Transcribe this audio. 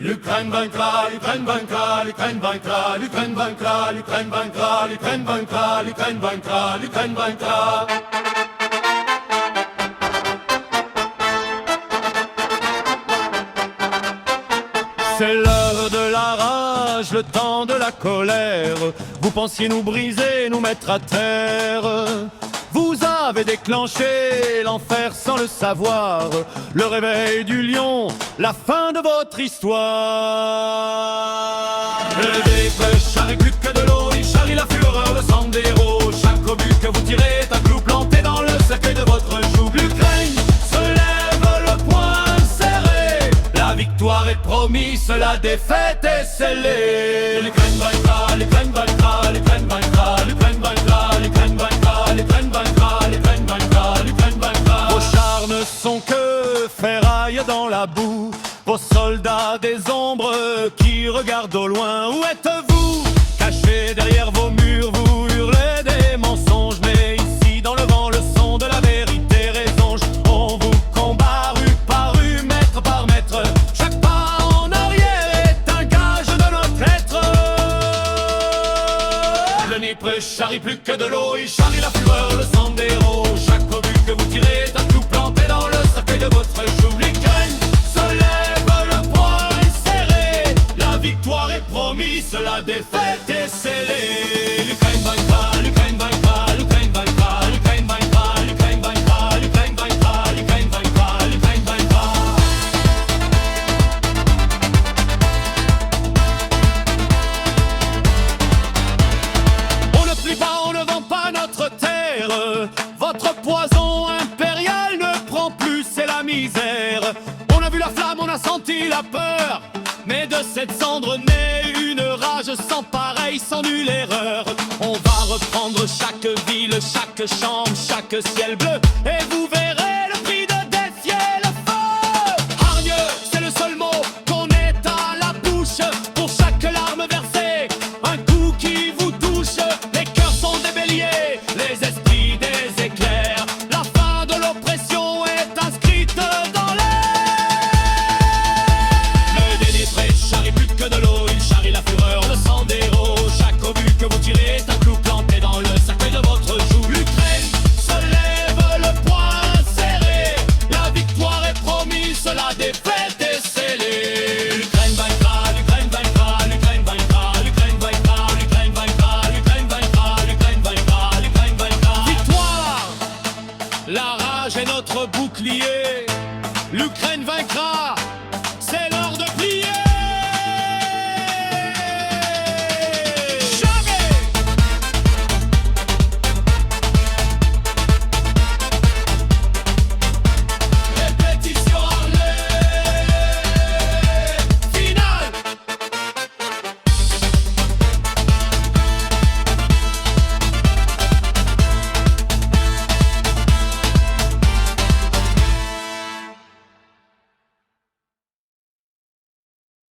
L'Ukraine vaincra, l'Ukraine vaincra, l'Ukraine vaincra, l'Ukraine vaincra, l'Ukraine vaincra, l'Ukraine vaincra, l'Ukraine vaincra, l'Ukraine vaincra. C'est l'heure de la rage, le temps de la colère. Vous pensiez nous briser, nous mettre à terre. Vous avez déclenché l'enfer sans le savoir. Le réveil du lion, la fin de votre histoire. Le dépré charrie plus que de l'eau, il charrie la fureur, le sang des héros. Chaque obus que vous tirez est un clou planté dans le cercueil de votre joug. L'Ukraine se lève, le poing serré. La victoire est promise, la défaite est scellée. L'Ukraine vaincra, l'Ukraine vaincra, l'Ukraine vaincra, l'Ukraine vaincra, l'Ukraine vaincra, l'Ukraine vaincra, l'Ukraine vaincra, l'Ukraine vaincra. Vos chars ne sont que ferraille dans la boue, vos soldats des ombres qui regardent au loin. Où êtes-vous? Cachés derrière vos murs, vous hurlez des mensonges. Mais ici dans le vent, le son de la vérité résonge. On vous combat rue par rue, mètre par mètre. Chaque pas en arrière est un gage de notre être. Le Dniepr charrie plus que de l'eau, il charrie la fureur, le sang des héros. Chaque obus que vous tirez est un clou planté dans le cercueil de votre joug. L'Ukraine se lève, le poing est serré. La victoire est promise, la défaite est scellée. L'Ukraine vaincra, l'Ukraine vaincra, l'Ukraine vaincra, l'Ukraine vaincra, l'Ukraine vaincra, l'Ukraine vaincra, l'Ukraine vaincra, l'Ukraine vaincra. On ne plie pas, on ne vend pas notre terre. Votre poison impérial ne prend plus, c'est la misère. On a vu la flamme, on a senti la peur. Mais de cette cendre naît une rage sans pareil, sans nulle erreur. On va reprendre chaque ville, chaque chambre, chaque ciel bleu. Et vous verrez le